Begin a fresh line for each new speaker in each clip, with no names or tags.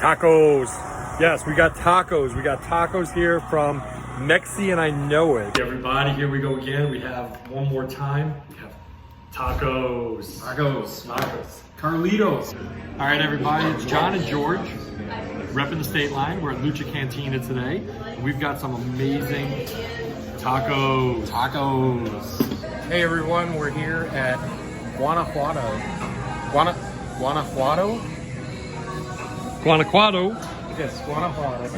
Tacos. Yes, we got tacos. We got tacos here from Mexi, and I know it. Everybody, here we go again. We have one more time. We have tacos. Tacos. Carlitos. All right, everybody, it's John and George, repping the state line. We're at Lucha Cantina today. We've got some amazing tacos.
Hey everyone, we're here at Guanajuato.
Guanajuato.
Yes, Guanajuato.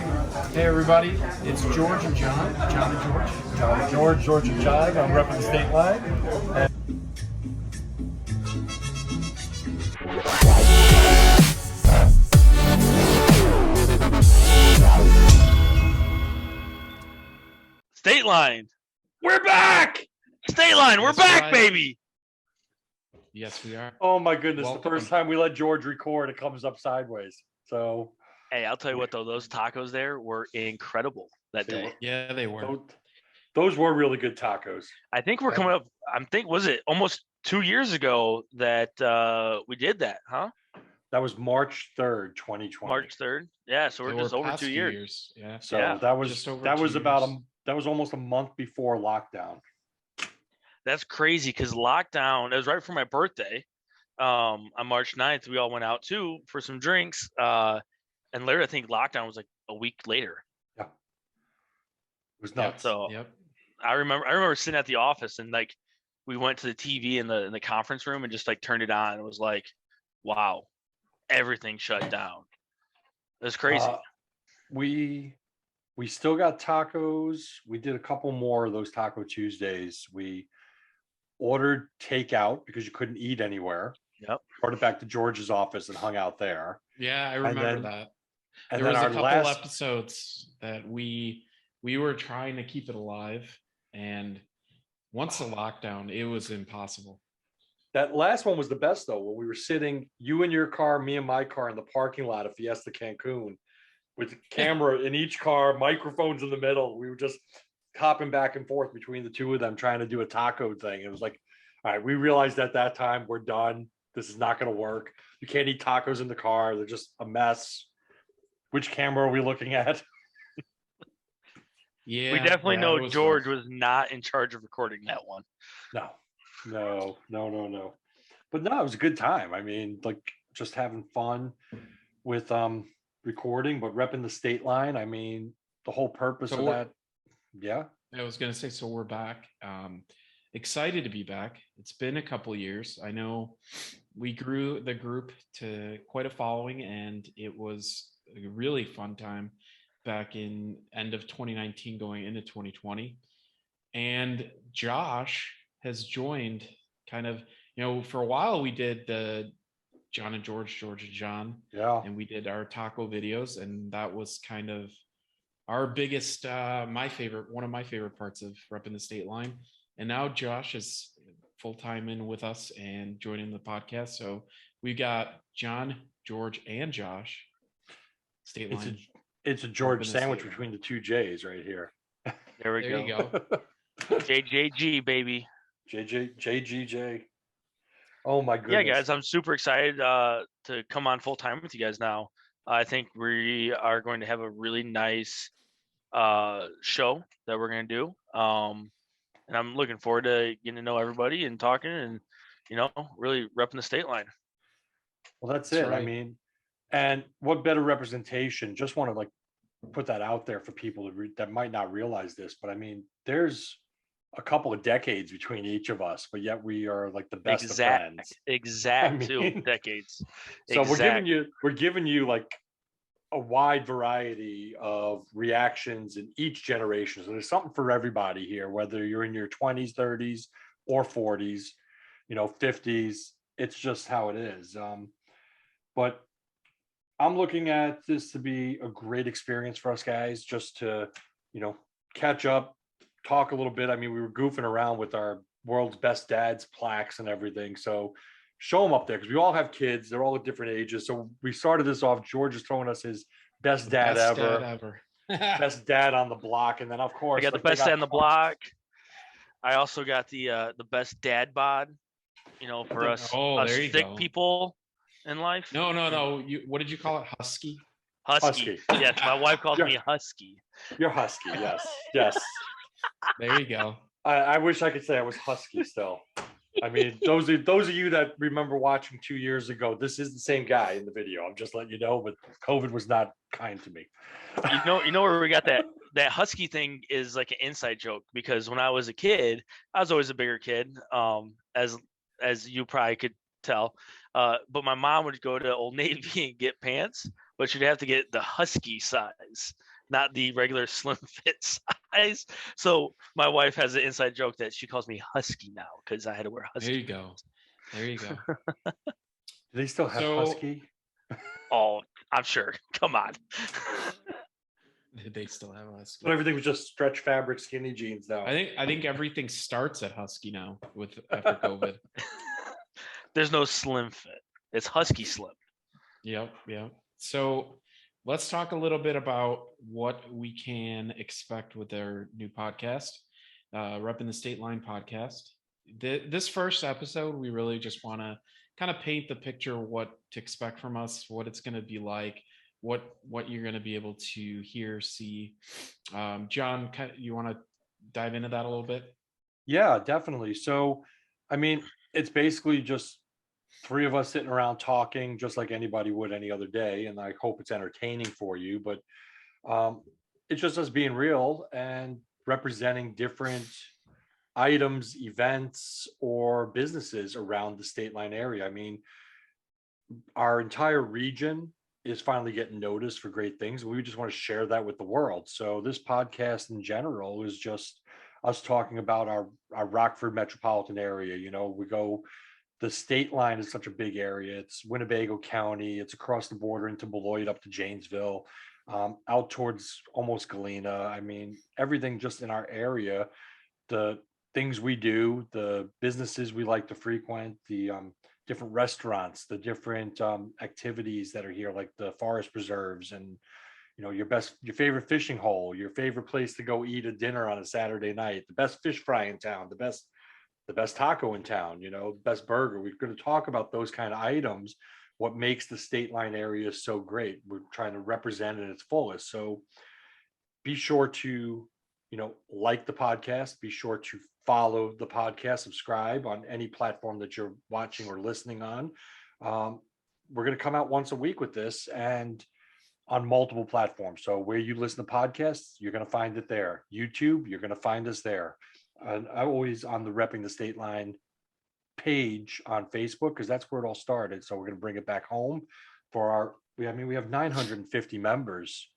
Hey everybody, it's George and John. John and George.
John and George, George and John. I'm repping the state line. And
State line.
we're back!
State line. We're
That's
back,
right.
baby.
Yes, we are.
Oh my goodness,
Welcome.
the first time we let George record, it comes up sideways. So
Hey, I'll tell you what though, those tacos there were incredible that day.
Yeah, they were.
those were really good tacos.
I think we're coming up. Was it almost 2 years ago that we did that, huh?
That was March 3rd, 2020.
March 3rd. Yeah, so we're
They
just
were
over
past
2
few
years.
Yeah.
So
Yeah,
that was
just over
that
2
was about
years.
that was almost a month before lockdown.
That's crazy because lockdown, it was right before my birthday. On March 9th, we all went out too for some drinks. And later, I think lockdown was like a week later.
Yeah. It was nuts.
So
Yep.
I remember sitting at the office and like we went to the TV in the conference room and just like turned it on. It was like, wow, everything shut down. It was crazy.
We still got tacos. We did a couple more of those Taco Tuesdays. We ordered takeout because you couldn't eat anywhere.
Yep.
Brought it back to George's office and hung out there.
Yeah, I
And
remember
then-
that.
And
There
then
was a
our
couple
last
episodes that we were trying to keep it alive, and once the lockdown, it was impossible.
that last one was the best though, when we were sitting, you in your car, me in my car in the parking lot of Fiesta Cancun, with the camera in each car, microphones in the middle. We were just hopping back and forth between the two of them trying to do a taco thing. It was like, all right, we realized at that time we're done. This is not going to work. You can't eat tacos in the car. They're just a mess. Which camera are we looking at?
Yeah,
we definitely
yeah,
know
it was
George
rough.
was not in charge of recording that one.
No. But no, it was a good time. I mean, like just having fun with recording, but repping the state line. I mean, the whole purpose
So
of
we're-
that. Yeah.
I was gonna say, so we're back. Excited to be back. It's been a couple years. I know we grew the group to quite a following, and it was a really fun time back in end of 2019 going into 2020. And Josh has joined kind of, for a while we did the John and George, George and John,
Yeah.
and we did our taco videos, and that was kind of our biggest one of my favorite parts of repping the state line. And now Josh is full-time in with us and joining the podcast, so we got John, George, and Josh state
It's
line.
It's a George
Repping the
sandwich
state line.
between the two J's right here.
There we
There
go.
you go.
JJG, baby.
JGJ. Oh my
Yeah,
goodness.
guys, I'm super excited to come on full time with you guys now. I think we are going to have a really nice show that we're going to do. And I'm looking forward to getting to know everybody and talking and, really repping the state line.
Well, that's
That's
it. I
right.
mean, and what better representation? Just want to like put that out there for people that might not realize this, but I mean, there's a couple of decades between each of us, but yet we are like the best of friends.
Exact
I
two
mean,
decades.
So
Exact.
we're giving you like a wide variety of reactions in each generation. So there's something for everybody here, whether you're in your 20s, 30s, or 40s, 50s. It's just how it is. But I'm looking at this to be a great experience for us guys, just to, catch up, talk a little bit. I mean, we were goofing around with our world's best dads plaques and everything. So show them up there because we all have kids. They're all at different ages. So we started this off. George is throwing us his best dad
Best
ever,
dad ever.
best dad on the block. And then, of course,
I got the
like, they
best
got
dad on the block. I also got the best dad bod, for us,
Oh,
us
there you
thick
go.
people in life.
No. What did you call it? Husky?
Husky. Yes, my wife calls me Husky.
You're husky. Yes. Yes.
There you go.
I wish I could say I was husky still. I mean, those of you that remember watching 2 years ago, this is the same guy in the video. I'm just letting you know, but COVID was not kind to me.
You know where we got that husky thing is like an inside joke, because when I was a kid, I was always a bigger kid, as you probably could tell. But my mom would go to Old Navy and get pants, but she'd have to get the husky size, not the regular slim fit size. So my wife has an inside joke that she calls me Husky now because I had to wear husky.
There you go. There you go.
Do they still have husky?
Oh, I'm sure. Come on.
They still have husky.
But everything was just stretch fabric, skinny jeans now.
I think everything starts at husky now after COVID.
There's no slim fit. It's husky slim.
Yep. So let's talk a little bit about what we can expect with their new podcast, Reppin The Stateline podcast. This first episode, we really just want to kind of paint the picture of what to expect from us, what it's going to be like, what you're going to be able to hear, see. John, you want to dive into that a little bit?
Yeah, definitely. So, I mean, it's basically just three of us sitting around talking just like anybody would any other day, and I hope it's entertaining for you, but it's just us being real and representing different items, events, or businesses around the state line area. I mean, our entire region is finally getting noticed for great things. We just want to share that with the world. So this podcast in general is just us talking about our Rockford metropolitan area. You know, the state line is such a big area. It's Winnebago County. It's across the border into Beloit up to Janesville, out towards almost Galena. I mean, everything just in our area, the things we do, the businesses we like to frequent, the different restaurants, the different activities that are here, like the forest preserves, and your favorite fishing hole, your favorite place to go eat a dinner on a Saturday night, the best fish fry in town, the best taco in town, best burger. We're going to talk about those kind of items, what makes the state line area so great. We're trying to represent it at its fullest. So be sure to like the podcast, be sure to follow the podcast, subscribe on any platform that you're watching or listening on. We're going to come out once a week with this, and on multiple platforms. So where you listen to podcasts, you're going to find it there. YouTube, you're going to find us there. And I'm always on the Repping the State Line page on Facebook, because that's where it all started. So we're going to bring it back home for we have 950 members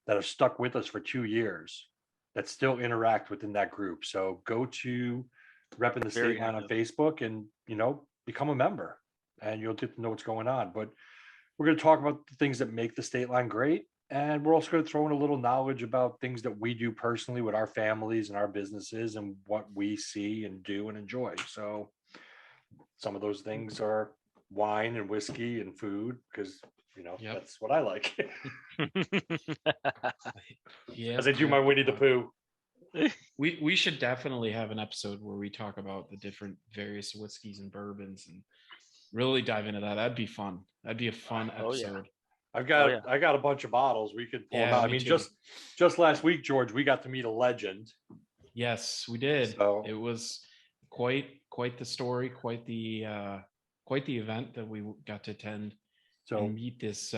that have stuck with us for 2 years that still interact within that group. So go to Reppin the State Line on Facebook and, become a member, and you'll get to know what's going on. But we're going to talk about the things that make the state line great. And we're also going to throw in a little knowledge about things that we do personally with our families and our businesses and what we see and do and enjoy. So some of those things are wine and whiskey and food, because
Yep.
That's what I like.
Yeah,
as I do my Winnie the Pooh.
We should definitely have an episode where we talk about the different various whiskeys and bourbons and really dive into that. That'd be fun. That'd be a fun episode.
Yeah. I got a bunch of bottles we could pull them out. I mean,
too.
just last week, George, we got to meet a legend.
Yes, we did. So, it was quite the story, quite the event that we got to attend. So and meet this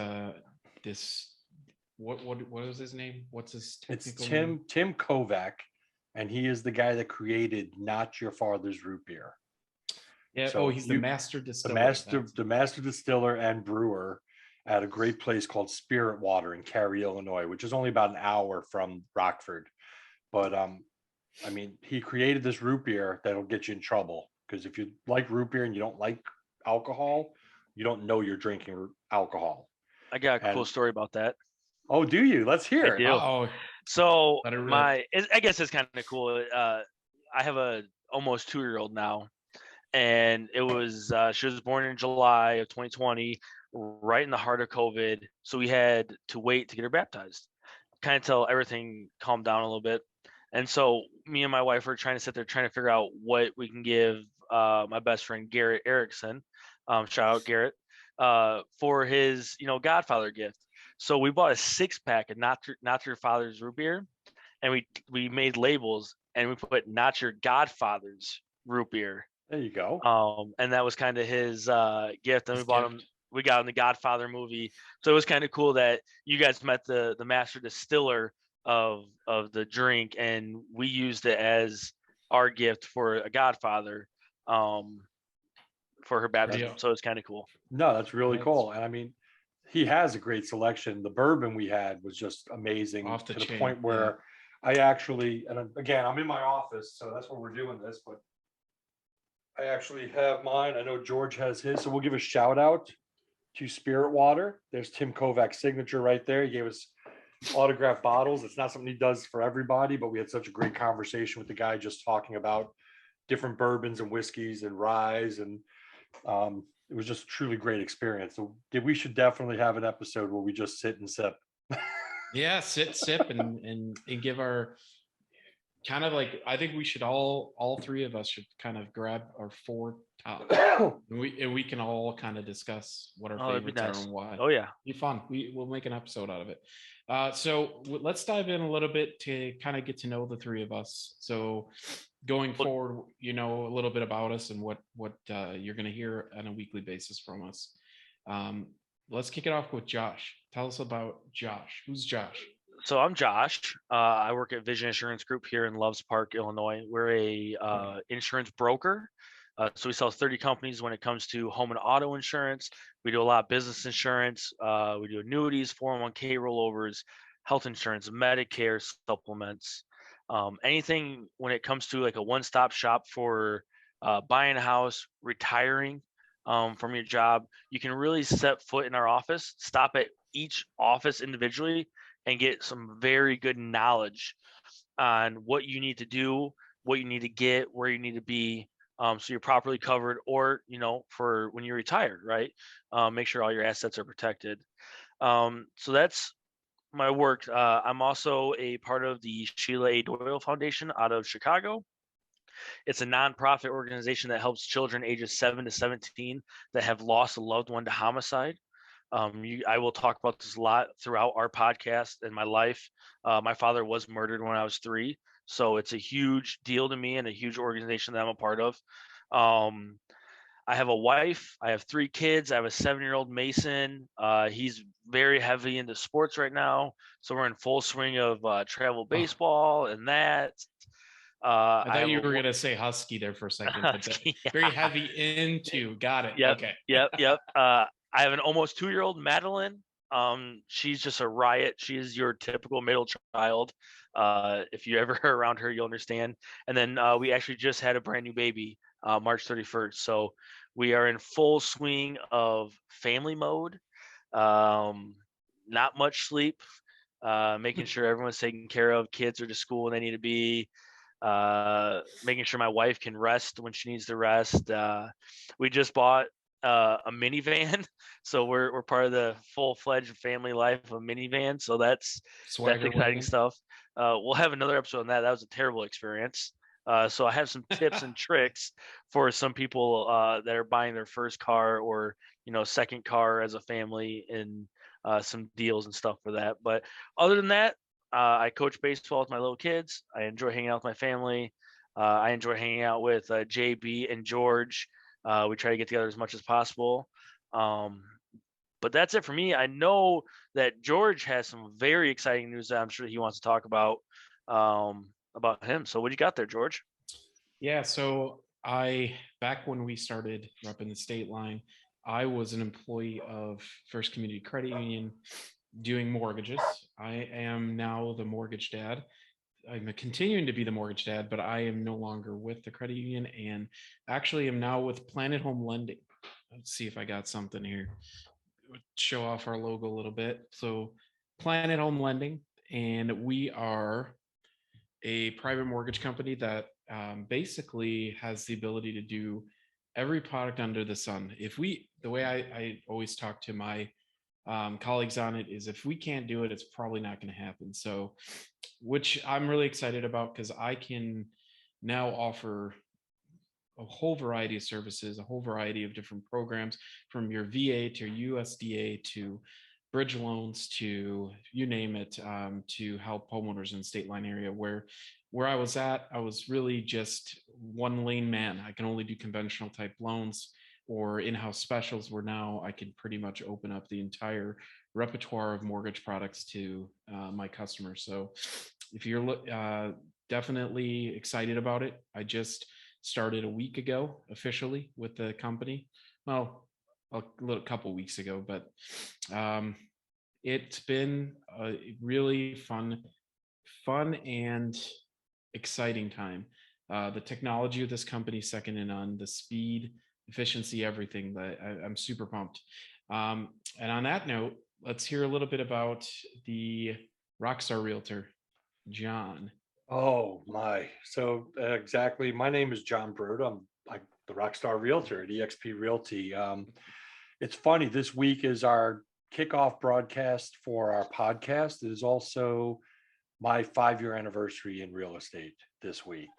what was his name? What's his technical name?
It's Tim Kovac, and he is the guy that created Not Your Father's Root Beer.
Yeah. So he's the master distiller.
The master distiller and brewer at a great place called Spirit Water in Cary, Illinois, which is only about an hour from Rockford. But he created this root beer that'll get you in trouble, because if you like root beer and you don't like alcohol, you don't know you're drinking alcohol.
I got a cool story about that.
Oh, do you? Let's hear it.
Uh-oh.
So I guess it's kind of cool. I have a almost 2-year-old now, and it was she was born in July of 2020, right in the heart of COVID. So we had to wait to get her baptized, kind of till everything calmed down a little bit. And so me and my wife were trying to figure out what we can give my best friend Garrett Erickson. Shout out Garrett, for his, Godfather gift. So we bought a 6-pack of not your father's root beer, and we made labels and we put not your godfather's root beer.
There you go.
And that was kind of his gift. And
His
we got him the Godfather movie. So it was kind of cool that you guys met the master distiller of the drink, and we used it as our gift for a Godfather for her baptism. So it's kind of cool.
No, that's really
Nice.
cool. And I mean, he has a great selection. The bourbon we had was just amazing,
Off the
to the
chain,
point where I actually, and again, I'm in my office, so that's where we're doing this, but I actually have mine. I know George has his, so we'll give a shout out to Spirit Water. There's Tim Kovac's signature right there. He gave us autographed bottles. It's not something he does for everybody, but we had such a great conversation with the guy just talking about different bourbons and whiskeys and ryes, and it was just a truly great experience. So we should definitely have an episode where we just sit and sip.
Yeah, sip and give our kind of like, I think we should all three of us should kind of grab our 4 top, and we can all kind of discuss what our favorites are and why.
Oh yeah,
be fun. We'll make an episode out of it. So let's dive in a little bit to kind of get to know the three of us. So going forward, you know, a little bit about us and what you're going to hear on a weekly basis from us. Let's kick it off with Josh. Tell us about Josh. Who's Josh?
So I'm Josh. I work at Vision Insurance Group here in Loves Park, Illinois. We're a insurance broker. So we sell 30 companies when it comes to home and auto insurance. We do a lot of business insurance. We do annuities, 401k rollovers, health insurance, Medicare supplements, anything when it comes to like a one-stop shop for buying a house, retiring from your job. You can really set foot in our office, stop at each office individually, and get some very good knowledge on what you need to do, what you need to get, where you need to be, so you're properly covered, or, you know, for when you're retired, right? Make sure all your assets are protected. So that's my work. I'm also a part of the Sheila A. Doyle Foundation out of Chicago. It's a nonprofit organization that helps children ages 7 to 17 that have lost a loved one to homicide. I will talk about this a lot throughout our podcast and my life. My father was murdered when I was 3, so it's a huge deal to me and a huge organization that I'm a part of. I have a wife. I have 3 kids. I have a 7-year-old Mason. He's very heavy into sports right now, so we're in full swing of travel baseball and that.
I thought you were going to say husky there for a second, but yeah. Very heavy into. Got it.
Yep,
okay.
Yep. I have an almost 2-year-old Madeline. She's just a riot. She is your typical middle child. If you ever are around her, you'll understand. And then we actually just had a brand new baby, March 31st. So we are in full swing of family mode. Not much sleep. Making sure everyone's taken care of. Kids are to school when they need to be. Making sure my wife can rest when she needs to rest. We just bought a minivan, so we're part of the full-fledged family life of minivan. So that's exciting stuff. We'll have another episode on that. That was a terrible experience. So I have some tips and tricks for some people that are buying their first car or, you know, second car as a family, and some deals and stuff for that. But other than that, I coach baseball with my little kids. I enjoy hanging out with my family. I enjoy hanging out with JB and George. We try to get together as much as possible. But that's it for me. I know that George has some very exciting news that I'm sure he wants to talk about him. So what you got there, George?
Yeah, so back when we started Reppin The Stateline, I was an employee of First Community Credit Union doing mortgages. I am now the mortgage dad. I'm continuing to be the mortgage dad, but I am no longer with the credit union, and actually am now with Planet Home Lending. Let's see if I got something here. Show off our logo a little bit. So Planet Home Lending, and we are a private mortgage company that basically has the ability to do every product under the sun. The way I always talk to my colleagues on it is, if we can't do it, it's probably not going to happen. So, which I'm really excited about, because I can now offer a whole variety of services, a whole variety of different programs, from your VA to USDA to bridge loans to you name it, to help homeowners in the state line area. Where I was at, I was really just one lane man. I can only do conventional type loans or in-house specials, where now I can pretty much open up the entire repertoire of mortgage products to my customers. So if you're definitely excited about it, I just started a week ago officially with the company. Well, a couple weeks ago, but it's been a really fun and exciting time. The technology of this company is second to none. The speed, efficiency, everything. That I'm super pumped. And on that note, let's hear a little bit about the Rockstar Realtor, John.
Oh my! So exactly, my name is John Broad. I'm like the Rockstar Realtor at EXP Realty. It's funny. This week is our kickoff broadcast for our podcast. It is also my 5-year anniversary in real estate this week.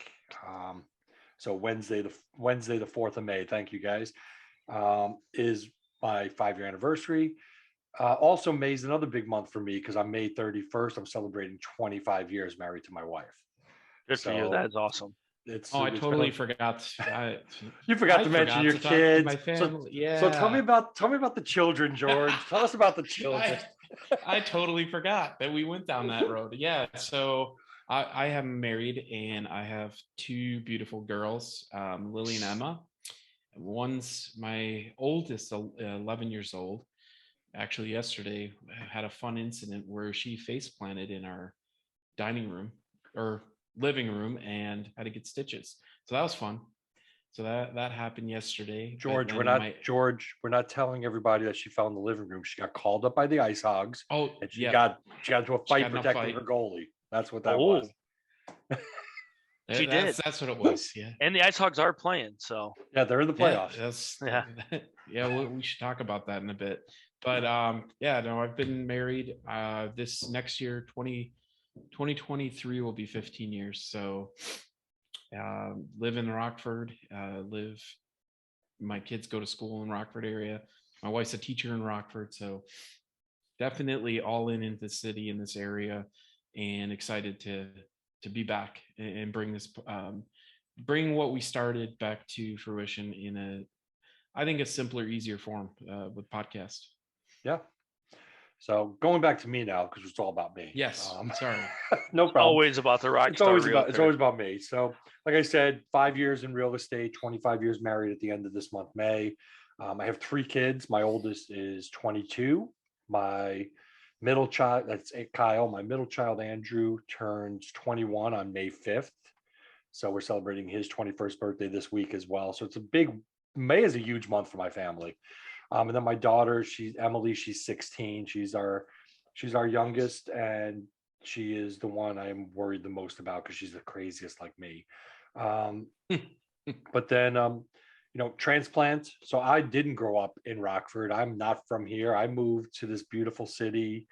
So Wednesday the 4th of May. Thank you guys. Is my 5-year anniversary. Also, May is another big month for me because on May 31st, I'm celebrating 25 years married to my wife.
Good for you. That is awesome.
I totally forgot.
You forgot to mention your kids.
My family.
So tell me about the children, George. Tell us about the children.
I totally forgot that we went down that road. Yeah. So I am married and I have 2 beautiful girls, Lily and Emma. One's my oldest, 11 years old. Actually, yesterday I had a fun incident where she face planted in our dining room or living room and had to get stitches. So that was fun. So that happened yesterday.
George, we're not telling everybody that she fell in the living room. She got called up by the Ice Hogs.
Oh,
and she got into a fight protecting her goalie. That's what that was.
She did.
That's what it was. Yeah.
And the Ice Hogs are playing, so
yeah, they're in the playoffs.
We should talk about that in a bit. But I've been married. This next year, 2023 will be 15 years. So live in Rockford, my kids go to school in Rockford area. My wife's a teacher in Rockford. So definitely all into the city in this area and excited to be back and bring this, bring what we started back to fruition in I think a simpler, easier form with podcast.
Yeah. So going back to me now, because it's all about me.
Yes. Sorry.
No problem.
Always about the Rockstar Realtor.
It's always about me. So like I said, 5 years in real estate, 25 years married at the end of this month, May. I have 3 kids. My oldest is 22. My middle child, that's Kyle. My middle child, Andrew, turns 21 on May 5th. So we're celebrating his 21st birthday this week as well. So May is a huge month for my family. And then my daughter, Emily, she's 16. She's our youngest, and she is the one I am worried the most about because she's the craziest like me. But then, transplant. So I didn't grow up in Rockford. I'm not from here. I moved to this beautiful city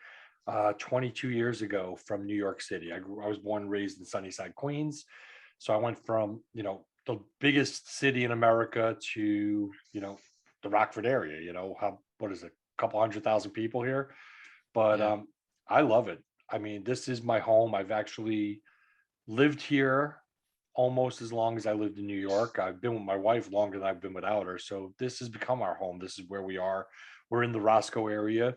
22 years ago from New York City. I was born and raised in Sunnyside, Queens. So I went from, the biggest city in America to, the Rockford area, what is it? A couple 100,000 people here. But I love it. I mean, this is my home. I've actually lived here almost as long as I lived in New York. I've been with my wife longer than I've been without her. So this has become our home. This is where we are. We're in the Roscoe area.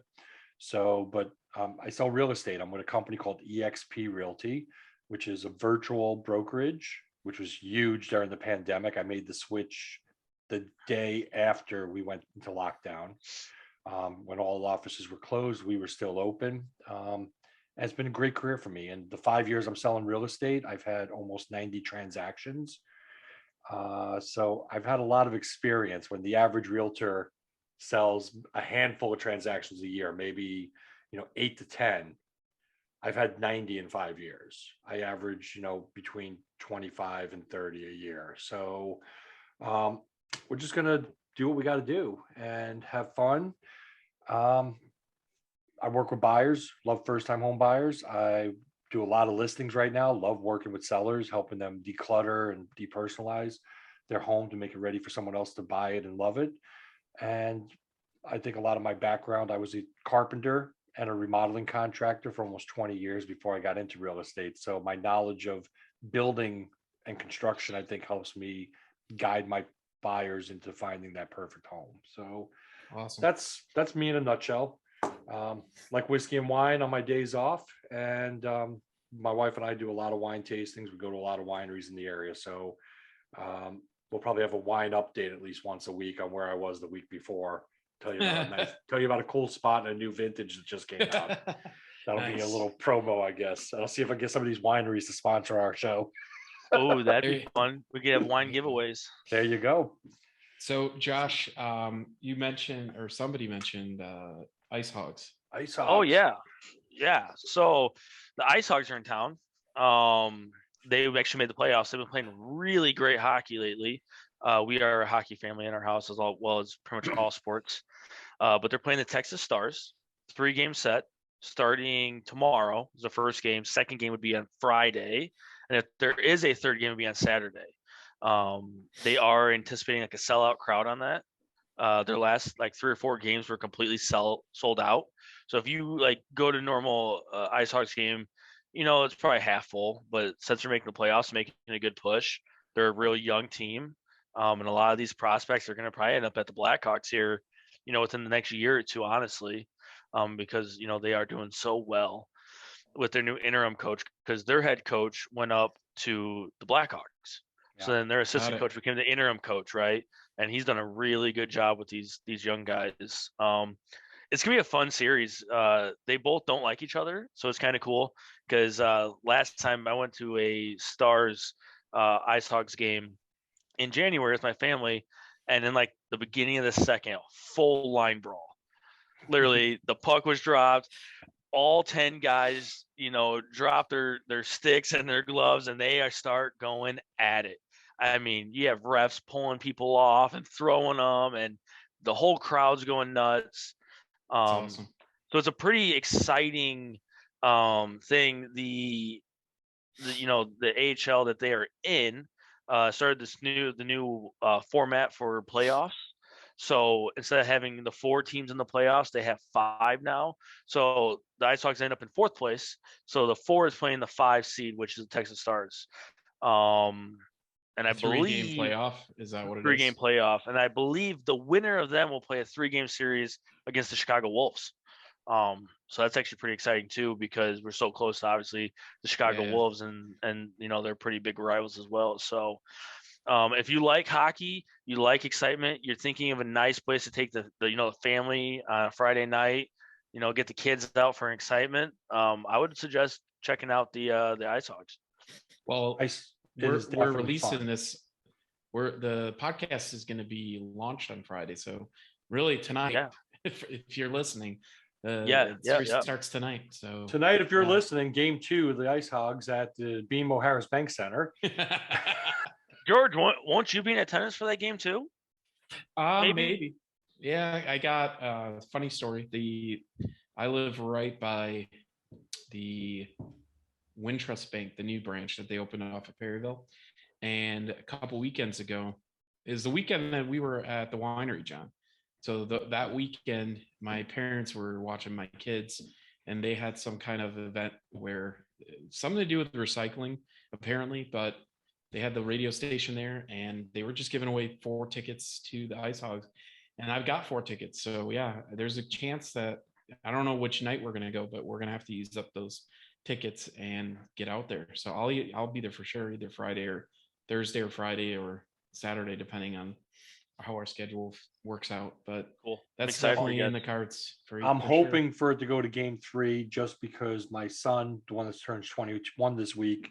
So, but I sell real estate. I'm with a company called EXP Realty, which is a virtual brokerage, which was huge during the pandemic. I made the switch the day after we went into lockdown. When all offices were closed, we were still open. It's been a great career for me. And the 5 years I'm selling real estate, I've had almost 90 transactions. So I've had a lot of experience. When the average realtor sells a handful of transactions a year, maybe 8 to 10, I've had 90 in 5 years. I average between 25 and 30 a year. So we're just gonna do what we got to do and have fun. I work with buyers, love first-time home buyers. I do a lot of listings right now, love working with sellers, helping them declutter and depersonalize their home to make it ready for someone else to buy it and love it. And I think a lot of my background, I was a carpenter and a remodeling contractor for almost 20 years before I got into real estate. So my knowledge of building and construction, I think, helps me guide my buyers into finding that perfect home. So
Awesome.
that's me in a nutshell. Like whiskey and wine on my days off, and my wife and I do a lot of wine tastings. We go to a lot of wineries in the area, so we'll probably have a wine update at least once a week on where I was the week before. Tell you about tell you about a cool spot and a new vintage that just came out. That'll be a
Nice.
little promo, I guess. I'll see if I can get some of these wineries to sponsor our show.
Oh, that'd
There
be
you-
fun. We could have wine giveaways.
There you go.
So Josh, you mentioned, or somebody mentioned, ice hogs.
Ice hogs.
Oh yeah, yeah. So the Ice Hogs are in town. They actually made the playoffs. They've been playing really great hockey lately. We are a hockey family in our house as well as pretty much all sports. But they're playing the Texas Stars. 3-game set starting tomorrow is the first game. Second game would be on Friday, and if there is a third game, it would be on Saturday. They are anticipating like a sellout crowd on that. Their last like 3 or 4 games were completely sold out. So if you like go to normal Ice Hogs game, it's probably half full. But since they're making the playoffs, making a good push, they're a real young team, and a lot of these prospects are going to probably end up at the Blackhawks here, within the next year or two, honestly, because they are doing so well with their new interim coach because their head coach went up to the Blackhawks. So then their assistant coach became the interim coach, right? And he's done a really good job with these young guys. It's gonna be a fun series. They both don't like each other, so it's kind of cool because last time I went to a Stars Ice Hogs game in January with my family, and in like the beginning of the second, full line brawl. Literally, the puck was dropped. All 10 guys, drop their sticks and their gloves, and they start going at it. I mean, you have refs pulling people off and throwing them, and the whole crowd's going nuts.
That's awesome.
So it's a pretty exciting thing. The AHL that they are in started the new format for playoffs. So instead of having the 4 teams in the playoffs, they have 5 now. So the Ice Hogs end up in 4th place. So the 4 is playing the 5 seed, which is the Texas Stars. And I believe
3-game playoff, is that what it is?
3-game playoff, and I believe the winner of them will play a 3-game series against the Chicago Wolves. So that's actually pretty exciting too because we're so close to obviously the Chicago Wolves and they're pretty big rivals as well. So if you like hockey, you like excitement, you're thinking of a nice place to take the family on a Friday night, get the kids out for excitement. I would suggest checking out the Ice Hogs.
Well, we're
definitely
releasing
fun.
this. The podcast is going to be launched on Friday, so really tonight, if you're listening, the series starts tonight. So
tonight, if you're listening, game 2 of the Ice Hogs at the BMO Harris Bank Center.
George, won't you be in attendance for that game too?
Maybe. Yeah, I got a funny story. I live right by the Wintrust Bank, the new branch that they opened off at Perryville. And a couple weekends ago is the weekend that we were at the winery, John. So that weekend, my parents were watching my kids, and they had some kind of event where something to do with recycling, apparently, but they had the radio station there, and they were just giving away 4 tickets to the Ice Hogs. And I've got 4 tickets. So yeah, there's a chance that I don't know which night we're going to go, but we're going to have to use up those tickets and get out there. So I'll be there for sure, either Friday or Thursday or Friday or Saturday, depending on how our schedule works out. But
cool.
That's definitely in the cards for
I'm hoping for it to go to game 3 just because my son, the one that turns 21 this week,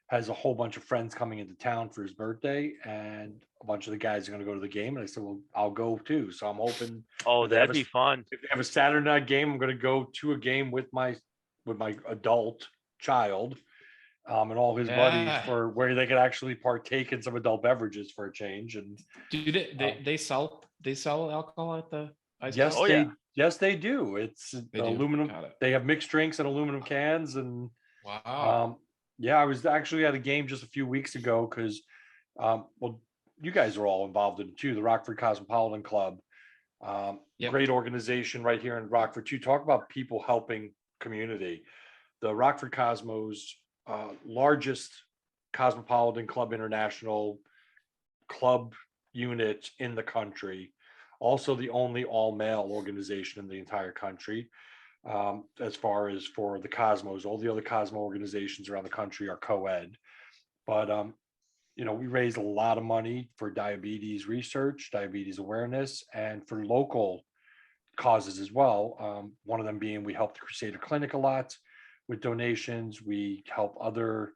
has a whole bunch of friends coming into town for his birthday, and a bunch of the guys are going to go to the game. And I said, well, I'll go too. So I'm hoping.
Oh, that'd be fun.
If they have a Saturday night game, I'm going to go to a game with my adult child and all his buddies for where they could actually partake in some adult beverages for a change. And
do they sell alcohol at the Ice
yes,
House?
Yes, they do. It's aluminum. They have mixed drinks in aluminum cans. And
wow.
Yeah, I was actually at a game just a few weeks ago because, you guys are all involved in it too. The Rockford Cosmopolitan Club Great organization right here in Rockford too. Talk about people helping community. The Rockford Cosmos, largest Cosmopolitan Club International club unit in the country. Also the only all-male organization in the entire country. As far as for the Cosmos, all the other Cosmo organizations around the country are co-ed. But we raise a lot of money for diabetes research, diabetes awareness, and for local causes as well. One of them being we help the Crusader Clinic a lot with donations. We help other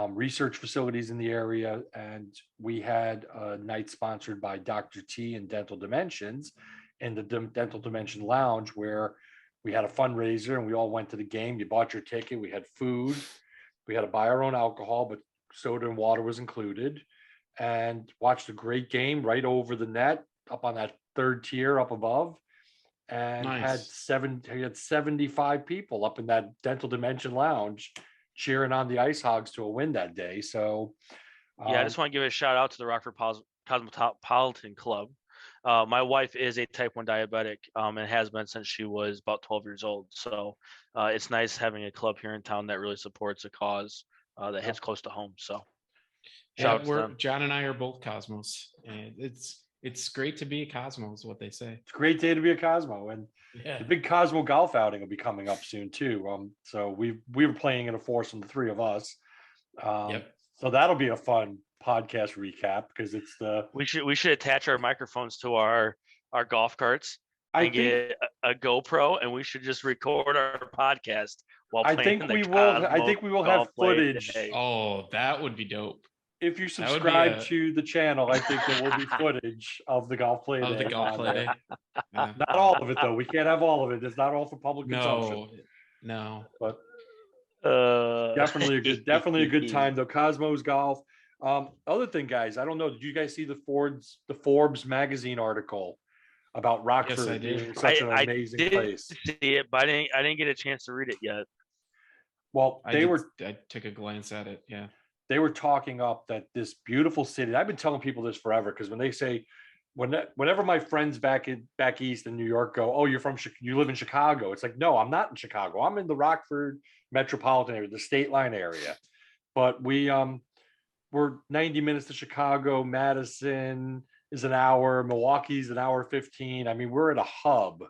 research facilities in the area, and we had a night sponsored by Dr. T and Dental Dimensions in the Dental Dimension Lounge, where we had a fundraiser and we all went to the game. You bought your ticket. We had food. We had to buy our own alcohol, but soda and water was included, and watched a great game right over the net up on that third tier up above, and had 75 people up in that Dental Dimension Lounge cheering on the Ice Hogs to a win that day. So
I just want to give a shout out to the Rockford Cosmopolitan Club. My wife is a type 1 diabetic, and has been since she was about 12 years old. So it's nice having a club here in town that really supports a cause that hits close to home. So
John and I are both Cosmos, and it's great to be a Cosmo is what they say.
It's a great day to be a Cosmo, and the big Cosmo golf outing will be coming up soon too. So we were playing in a foursome, the three of us. So that'll be a fun podcast recap, because it's
we should attach our microphones to our golf carts and get a GoPro, and we should just record our podcast while playing.
I think we will have footage.
Oh, that would be dope.
If you subscribe to the channel, I think there will be footage of the golf play.
Of the golf play.
Yeah. Not all of it though. We can't have all of it. It's not all for public consumption.
No.
But definitely a good time though. Cosmos Golf. Other thing, guys, I don't know. Did you guys see the Forbes magazine article about Rockford being such an amazing place?
I did see it, but I didn't get a chance to read it yet.
Well,
I took a glance at it. Yeah.
They were talking up that this beautiful city. I've been telling people this forever, because when they say, whenever my friends back east in New York go, "Oh, you live in Chicago," it's like, no, I'm not in Chicago. I'm in the Rockford metropolitan area, the state line area. But we're 90 minutes to Chicago. Madison is an hour. Milwaukee's an hour 15. I mean, we're at a hub,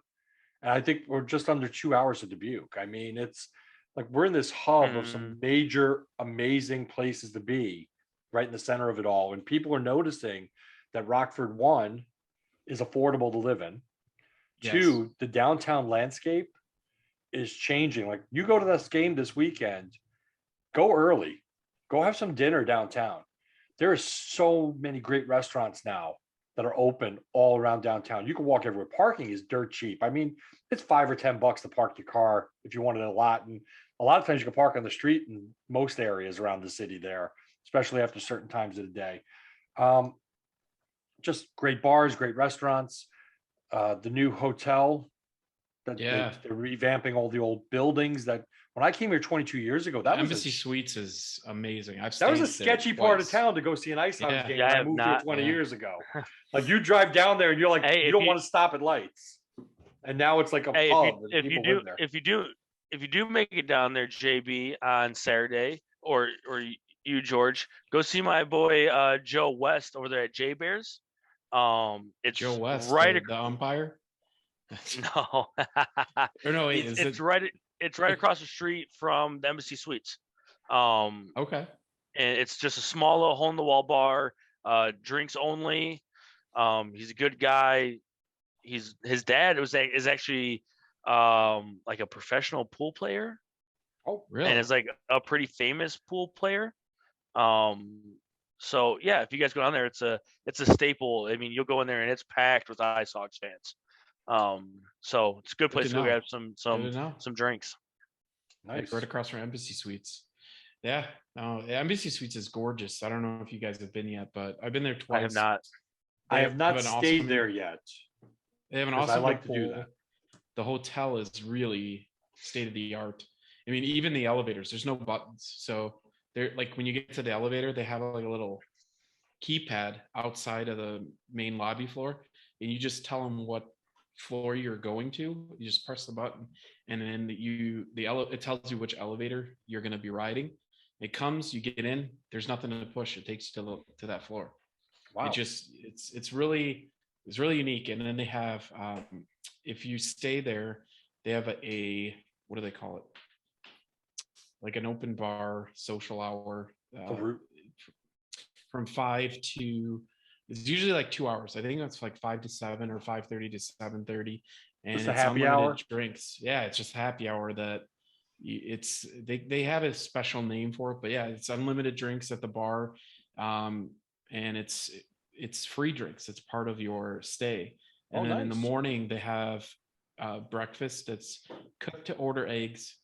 and I think we're just under 2 hours to Dubuque. I mean, it's like we're in this hub of some major, amazing places to be, right in the center of it all. And people are noticing that Rockford, one, is affordable to live in. Yes. Two, the downtown landscape is changing. Like, you go to this game this weekend, go early, go have some dinner downtown. There are so many great restaurants now that are open all around downtown. You can walk everywhere. Parking is dirt cheap. I mean, it's $5 or $10 to park your car if you wanted a lot. And a lot of times you can park on the street in most areas around the city there, especially after certain times of the day. Just great bars, great restaurants. The new hotel that they're revamping all the old buildings that when I came here 22 years ago, that
Embassy Suites is amazing.
That was a sketchy part of town to go see an Ice Hogs game. I moved here 20 years ago. Like, you drive down there and you're like, you don't want to stop at lights. And now it's like a pub.
If you do make it down there, JB, on Saturday, or you, George, go see my boy Joe West over there at J Bears. It's
Joe West,
right
the umpire.
No,
or no, wait,
it's right across the street from the Embassy Suites.
Okay.
And it's just a small little hole in the wall bar, drinks only. He's a good guy. His dad is actually like a professional pool player.
Oh, really?
And is like a pretty famous pool player. So yeah, if you guys go down there, it's a staple. I mean, you'll go in there and it's packed with Ice Hogs fans. So it's a good place to go have some drinks.
Nice. Right across from Embassy Suites. Yeah, no, Embassy Suites is gorgeous. I don't know if you guys have been yet, but I've been there twice.
I have not stayed there yet.
They have an awesome pool. To do that. The hotel is really state of the art. I mean, even the elevators, there's no buttons. So they're like, when you get to the elevator, they have like a little keypad outside of the main lobby floor, and you just tell them what floor you're going to. You just press the button, and then it tells you which elevator you're going to be riding. It comes, you get in. There's nothing to push. It takes you to that floor.
Wow.
It's really unique. And then they have if you stay there, they have a what do they call it? Like an open bar social hour from 5 to, it's usually like 2 hours. I think that's like 5 to 7 or 5:30 to 7:30. And
Just a
it's
happy
unlimited
hour?
drinks. Yeah, it's just happy hour that they have a special name for it, but yeah, it's unlimited drinks at the bar. And it's free drinks. It's part of your stay. And then in the
nice.
morning they have breakfast that's cooked to order eggs,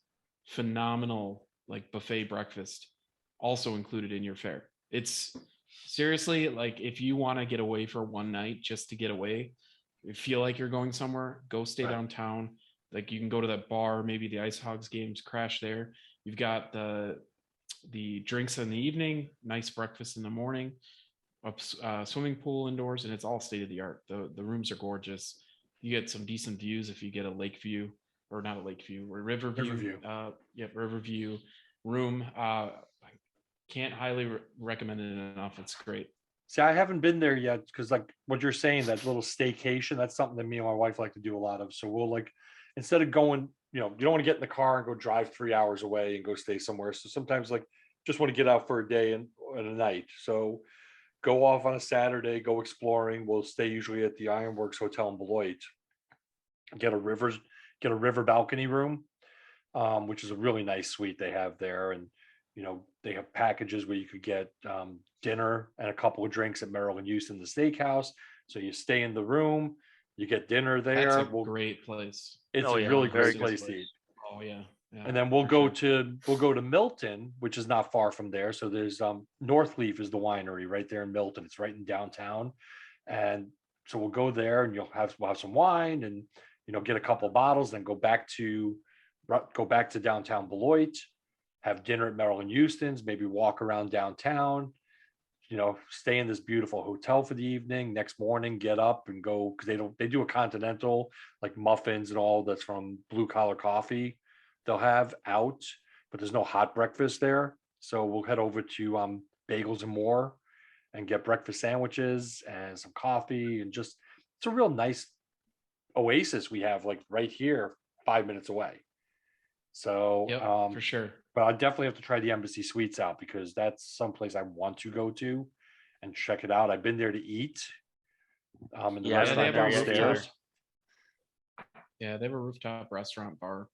phenomenal, like buffet breakfast, also included in your fare. It's seriously, like, if you want to get away for one night, just to get away, you feel like you're going somewhere, go stay downtown. Like, you can go to that bar, maybe the Ice Hogs games, crash there. You've got the drinks in the evening, nice breakfast in the morning, swimming pool indoors, and it's all state of the art. The rooms are gorgeous. You get some decent views if you get a lake view, or not a lake view, or river view. River view room. Can't highly recommend it enough. It's great.
See, I haven't been there yet because, like what you're saying, that little staycation, that's something that me and my wife like to do a lot of. So we'll, like, instead of going, you don't want to get in the car and go drive 3 hours away and go stay somewhere. So sometimes, like, just want to get out for a day and a night. So go off on a Saturday, go exploring. We'll stay usually at the Ironworks Hotel in Beloit. Get a river balcony room, which is a really nice suite they have there. And they have packages where you could get dinner and a couple of drinks at Merrill and Houston, the steakhouse. So you stay in the room, you get dinner there.
That's a great place.
It's a really great place to eat.
Oh yeah.
And then we'll go to Milton, which is not far from there. So there's Northleaf is the winery right there in Milton. It's right in downtown. And so we'll go there, and we'll have some wine, and get a couple of bottles, then go back to downtown Beloit, have dinner at Merrill and Houston's, maybe walk around downtown, stay in this beautiful hotel for the evening. Next morning, get up and go, because they do a continental, like muffins and all that's from Blue Collar Coffee they'll have out, but there's no hot breakfast there. So we'll head over to Bagels and More and get breakfast sandwiches and some coffee, and just, it's a real nice oasis we have, like, right here 5 minutes away. So
for sure.
But I definitely have to try the Embassy Suites out, because that's someplace I want to go to and check it out. I've been there to eat in the restaurant downstairs.
Yeah, they have a rooftop restaurant bar.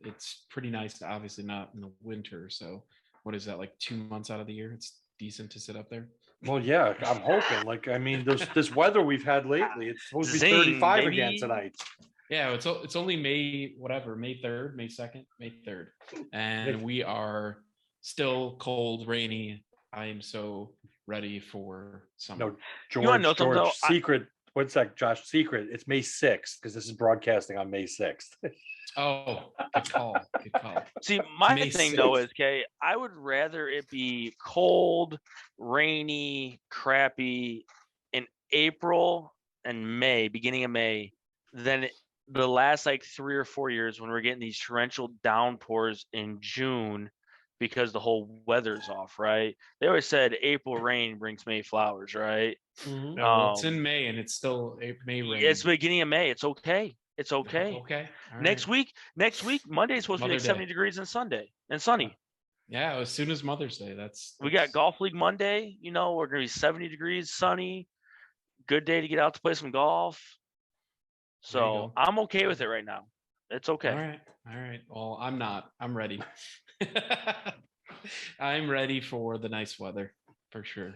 It's pretty nice. Obviously not in the winter. So what is that, like 2 months out of the year? It's decent to sit up there.
Well, yeah, I'm hoping. Like, I mean, this weather we've had lately, it's supposed to be 35 again tonight.
Yeah, it's only May 3rd, May 2nd, May 3rd. And we are still cold, rainy. I am so ready for summer.
No, George, secret. What's that, Josh? Secret. It's May 6th, because this is broadcasting on May 6th.
Oh, good call. Good call.
See, my thing though is, I would rather it be cold, rainy, crappy in April and May, beginning of May, than the last like 3 or 4 years when we're getting these torrential downpours in June because the whole weather's off, right? They always said April rain brings May flowers, right?
Mm-hmm. No, it's in May and it's still May rain.
It's beginning of May. It's okay. It's okay.
Okay.
Next week, Monday is supposed to be like 70 degrees and sunny.
Yeah, as soon as Mother's Day.
We got golf league Monday. We're gonna be 70 degrees, sunny. Good day to get out to play some golf. So I'm okay with it right now. It's okay.
All right. Well, I'm not. I'm ready. I'm ready for the nice weather for sure.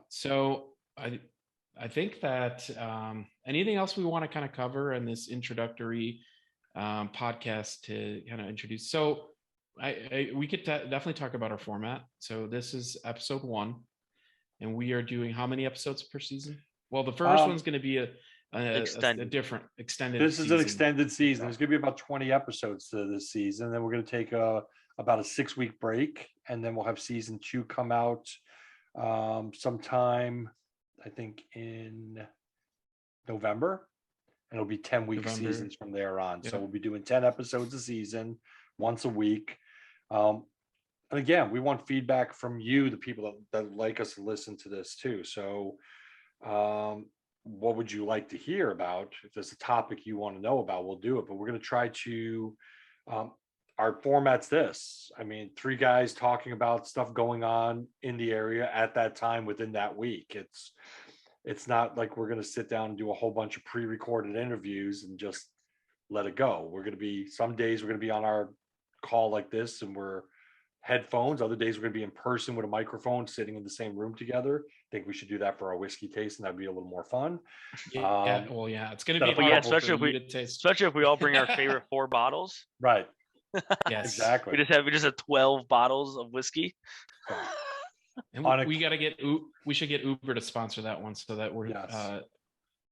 So I think that anything else we want to kind of cover in this introductory podcast to kind of introduce. So we could definitely talk about our format. So this is episode 1, and we are doing how many episodes per season? Well, the first one's going to be a different extended.
This is an extended season. There's going to be about 20 episodes to this season. Then we're going to take about a 6-week break, and then we'll have season 2 come out sometime, I think, in November, and it'll be 10-week
November.
seasons from there on. So
Yep.
we'll be doing 10 episodes a season, once a week. And again, we want feedback from you, the people that like us to listen to this too. So what would you like to hear about? If there's a topic you want to know about, we'll do it. But we're going to try to, our format's this. I mean, three guys talking about stuff going on in the area at that time within that week. It's not like we're going to sit down and do a whole bunch of pre-recorded interviews and just let it go. We're going to be, some days we're going to be on our call like this and we're headphones. Other days we're going to be in person with a microphone sitting in the same room together. I think we should do that for our whiskey tasting. That'd be a little more fun.
Yeah, well, yeah, it's going to be
But yeah,
horrible
especially
for
if
you to taste.
especially if we all bring our favorite 4 bottles.
Right.
Yes,
Exactly.
We just have 12 bottles of whiskey.
And
On a-
we got to get, we should get Uber to sponsor that one so that
Yes.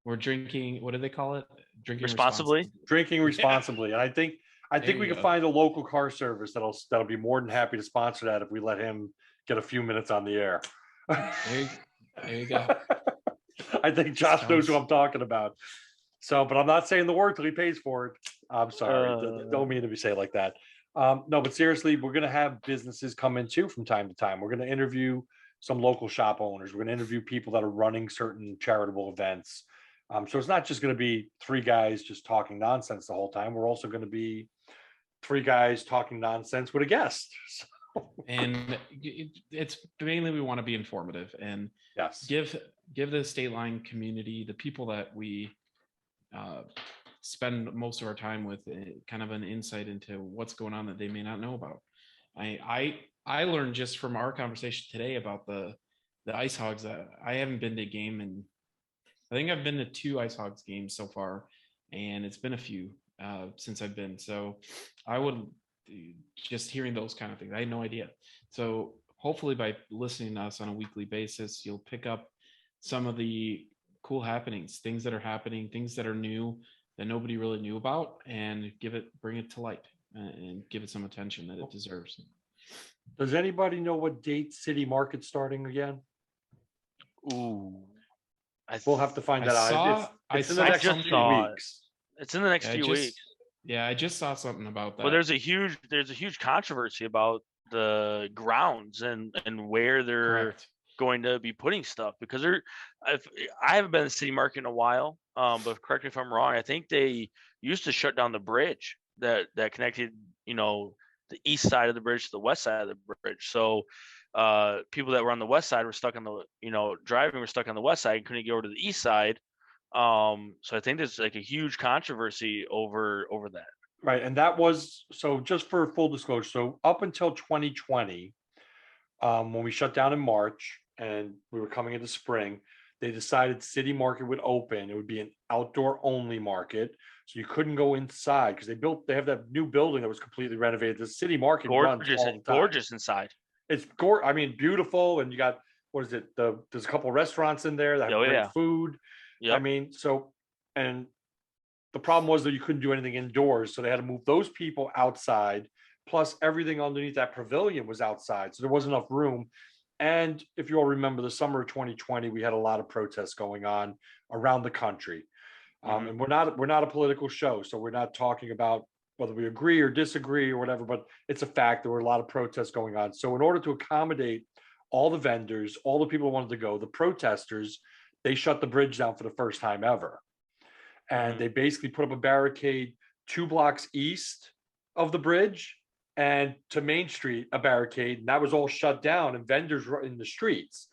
we're drinking, what do they call it? Drinking
Responsibly?
Drinking responsibly. And I think
There
we
you
can
go.
find a local car service that'll be more than happy to sponsor that if we let him get a few minutes on the air.
There you go.
I think Josh knows who
Sounds-
I'm talking about. So, but I'm not saying the word till he pays for it. I'm sorry. Don't mean to be say it like that. No, but seriously, we're going to have businesses come in too from time to time. We're going to interview some local shop owners. We're going to interview people that are running certain charitable events. So it's not just going to be three guys just talking nonsense the whole time. We're also going to be three guys talking nonsense with a guest.
And it's mainly we want to be informative and
Yes.
give the State Line community, the people that we spend most of our time with, kind of an insight into what's going on that they may not know about. I learned just from our conversation today about the Ice Hogs. I haven't been to a game, and I think I've been to 2 Ice Hogs games so far, and it's been a few since I've been. So I would just hearing those kind of things. I had no idea. So hopefully by listening to us on a weekly basis, you'll pick up some of the cool happenings, things that are happening, things that are new that nobody really knew about, and bring it to light and give it some attention that it deserves.
Does anybody know what date City Market's starting again?
Ooh.
We'll have to find that out. It's in the
I
next
just
few
saw it.
weeks.
It's in the next few weeks.
Yeah, I just saw something about that.
Well, there's a huge controversy about the grounds and where they're
Correct.
going to be putting stuff, because I haven't been to City Market in a while, but correct me if I'm wrong. I think they used to shut down the bridge that connected, the east side of the bridge to the west side of the bridge. So people that were on the west side were stuck on the, driving were stuck on the west side and couldn't get over to the east side. So I think there's like a huge controversy over that.
Right. And that was, so just for full disclosure, so up until 2020, when we shut down in March and we were coming into spring, they decided City Market would open. It would be an outdoor only market. So you couldn't go inside because they have that new building that was completely renovated. The City Market runs all the time.
Gorgeous inside.
It's beautiful. And you got, what is it? There's a couple restaurants in there that have great food.
Yep.
I mean, and the problem was that you couldn't do anything indoors. So they had to move those people outside. Plus everything underneath that pavilion was outside. So there wasn't enough room. And if you all remember the summer of 2020, we had a lot of protests going on around the country. And we're not a political show. So we're not talking about whether we agree or disagree or whatever, but it's a fact there were a lot of protests going on. So in order to accommodate all the vendors, all the people who wanted to go, the protesters, they shut the bridge down for the first time ever. And they basically put up a barricade 2 blocks east of the bridge and to Main Street, a barricade, and that was all shut down and vendors were in the streets.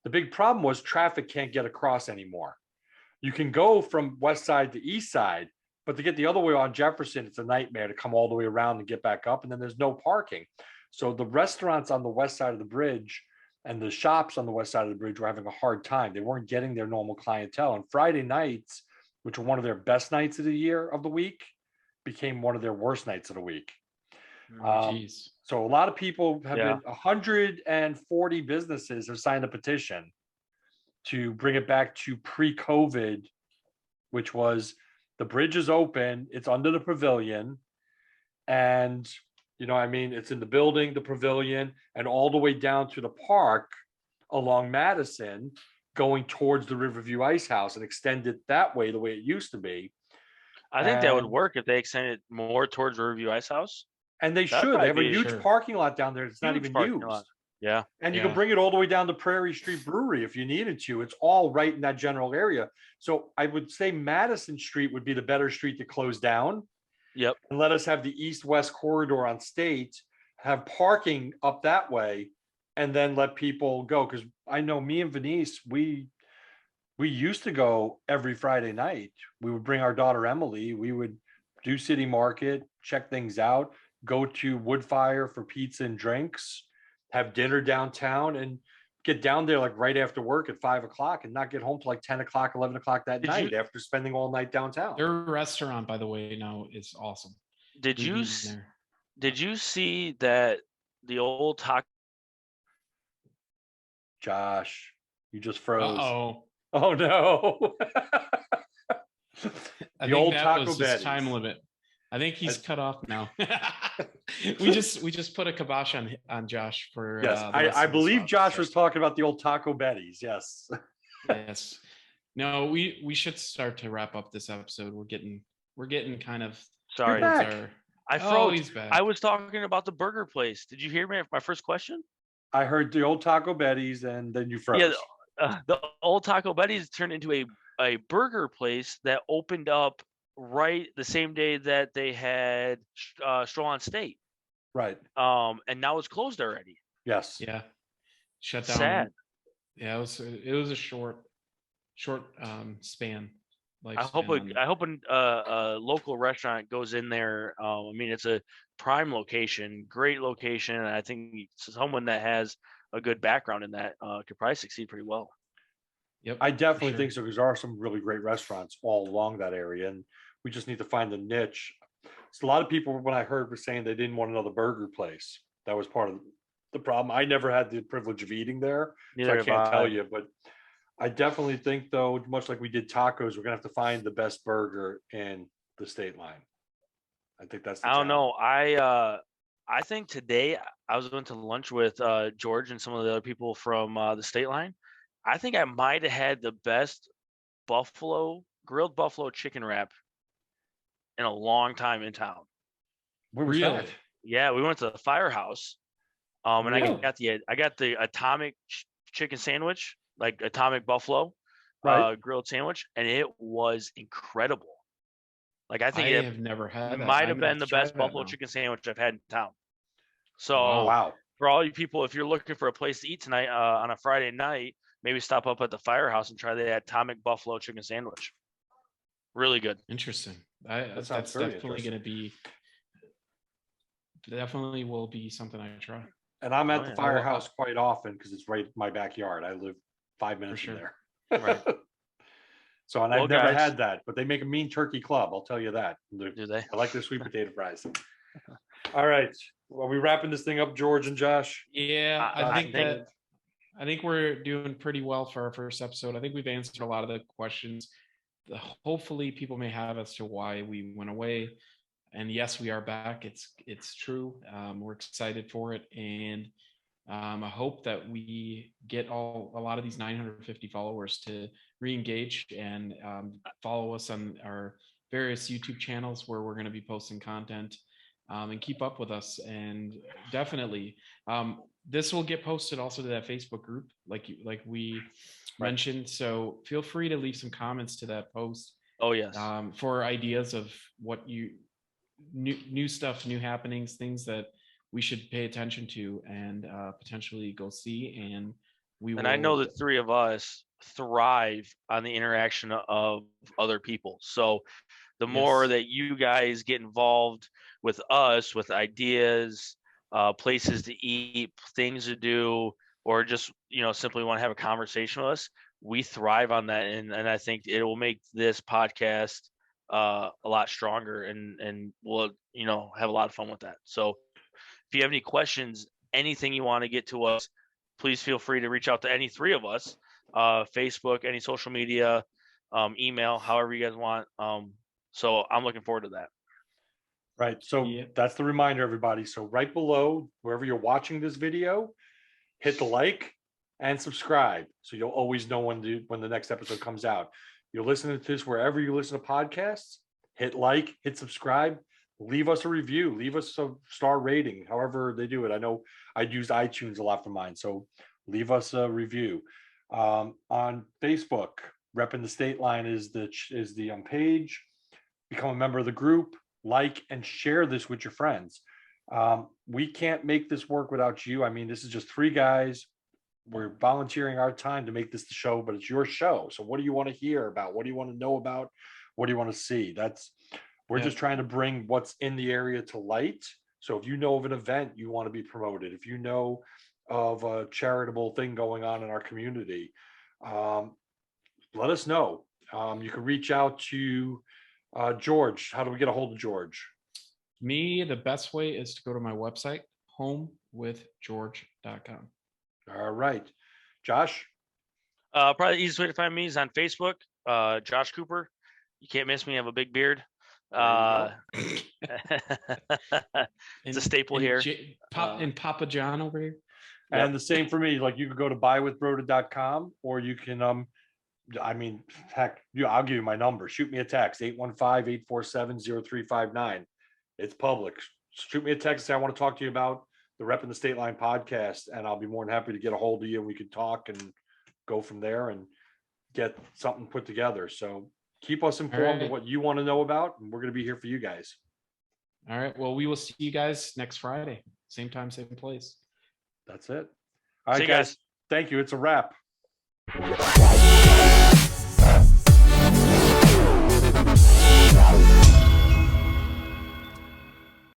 The big problem was traffic can't get across anymore. You can go from west side to east side, but to get the other way on Jefferson, it's a nightmare to come all the way around and get back up. And then there's no parking. So the restaurants on the west side of the bridge and the shops on the west side of the bridge were having a hard time. They weren't getting their normal clientele. And Friday nights, which were one of their best nights of the year of the week, became one of their worst nights of the week. So a lot of people have been 140 businesses have signed a petition to bring it back to pre-COVID, which was the bridge is open, it's under the pavilion, and it's in the building, the pavilion, and all the way down to the park along Madison. going towards the Riverview Ice House and extend it that way, the way it used to be.
I think that would
And
work if they extended more towards Riverview Ice House.
and they
That'd
should. They
probably
have a
be
huge
Sure.
parking lot down there. It's not
huge
even
parking
used.
lot. Yeah.
And you
Yeah.
can bring it all the way down to Prairie Street Brewery if you needed to. It's all right in that general area. So I would say Madison Street would be the better street to close down
Yep.
and let us have the east-west corridor on State, have parking up that way, and then let people go. Because I know me and Venice, we used to go every Friday night. We would bring our daughter Emily. We would do City Market, check things out, go to Woodfire for pizza and drinks, have dinner downtown, and get down there like right after work at 5 o'clock and not get home till like 10 o'clock, 11 o'clock that
Did
night
you-
after spending all night downtown.
Their restaurant, by the way, now is awesome.
Did
We've
you
eaten
s-
there.
did you see that the old taco?
Josh, you just froze.
Uh-oh.
Oh no.
I
The
think
old
that
Taco
was his
Betty's.
time limit. I think he's
I-
cut off now. we just put a kibosh on Josh for
Yes,
the rest
I
of this
believe Josh
podcast.
was talking about the old Taco Betty's. Yes.
Yes. No, we should start to wrap up this episode. We're getting kind of
Sorry,
You're
towards
back.
our.
I
Oh,
froze.
he's back.
I was talking about the burger place. Did you hear me? My first question.
I heard the old Taco Betty's and then you froze.
Yeah, the old Taco Betty's turned into a burger place that opened up right the same day that they had Stroll on State.
Right.
And now it's closed already.
Yes.
Yeah. Shut down.
Sad.
Yeah, it was a short span.
I hope a local restaurant goes in there. I mean, it's a prime location, great location, and I think someone that has a good background in that could probably succeed pretty well.
Yep.
I definitely
sure.
think so because there are some really great restaurants all along that area, and we just need to find the niche. So a lot of people, when I heard, were saying they didn't want another burger place. That was part of the problem. I never had the privilege of eating there, so
Neither
I
have
can't tell
I.
you. But I definitely think, though, much like we did tacos, we're gonna have to find the best burger in the state line. I think that's. The
I don't
challenge.
know. I think today I was going to lunch with George and some of the other people from the state line. I think I might have had the best grilled buffalo chicken wrap in a long time in town.
Where was
Really?
that?
Yeah, we went to the Firehouse, and
Really?
I got the atomic chicken sandwich, like atomic buffalo
Right.
grilled sandwich, and it was incredible. Like I
I
think it
have never had that.
might
I'm
have
gonna
been the
to try
best
that
buffalo
now.
chicken sandwich I've had in town. So
Wow.
for all you people, if you're looking for a place to eat tonight on a Friday night, maybe stop up at the Firehouse and try the atomic buffalo chicken sandwich. Really good.
Interesting.
That sounds
That's
very
definitely going to be. Definitely will be something I try.
And I'm at
Oh,
the
yeah.
Firehouse quite often because it's right in my backyard. I live 5 minutes from
sure.
there.
Right.
So, and
Well,
I've never
guys-
had that, but they make a mean turkey club. I'll tell you that.
Do they?
I like their sweet potato fries. All right. Are we wrapping this thing up, George and Josh?
Yeah,
I
I think
think-
I think we're doing pretty well for our first episode. I think we've answered a lot of the questions. Hopefully, people may have as to why we went away. And yes, we are back. It's true. We're excited for it, and I hope that we get a lot of these 950 followers to re-engage and follow us on our various YouTube channels where we're going to be posting content, and keep up with us. And definitely, this will get posted also to that Facebook group, like we mentioned. So feel free to leave some comments to that post
Oh yes.
for ideas of what new stuff, new happenings, things that we should pay attention to and potentially go see. And
And I know the three of us thrive on the interaction of other people. So the more
Yes.
that you guys get involved with us, with ideas, places to eat, things to do, or just simply want to have a conversation with us, we thrive on that, and I think it will make this podcast a lot stronger, and we'll have a lot of fun with that. So if you have any questions, anything you want to get to us, please feel free to reach out to any three of us, Facebook, any social media, email, however you guys want. So I'm looking forward to that.
Right. So
Yeah.
that's the reminder, everybody. So right below, wherever you're watching this video, hit the like and subscribe so you'll always know when the next episode comes out. You're listening to this wherever you listen to podcasts. Hit like, hit subscribe, leave us a review, leave us a star rating, however they do it. I know I use iTunes a lot for mine, so leave us a review. On Facebook, Reppin The Stateline is the page. Become a member of the group, like and share this with your friends. We can't make this work without you. I mean, this is just three guys. We're volunteering our time to make this the show, but it's your show. So what do you want to hear about? What do you want to know about? What do you want to see? We're just trying to bring what's in the area to light. So if you know of an event you want to be promoted, if you know of a charitable thing going on in our community, let us know. You can reach out to George. How do we get a hold of George?
Me, the best way is to go to my website, homewithgeorge.com.
All right. Josh?
Probably the easiest way to find me is on Facebook, Josh Cooper. You can't miss me. I have a big beard. It's a staple here.
And Papa John over here.
And the same for me. Like, you can go to buywithbroda.com, or you can, I mean, heck, I'll give you my number. Shoot me a text, 815-847-0359. It's public. Shoot me a text. Say, I want to talk to you about the Reppin The Stateline podcast, and I'll be more than happy to get a hold of you. We could talk and go from there and get something put together. So keep us informed of what you want to know about, and we're going to be here for you guys.
All right. Well, we will see you guys next Friday. Same time, same place.
That's it. All right, guys. Thank you. It's a wrap.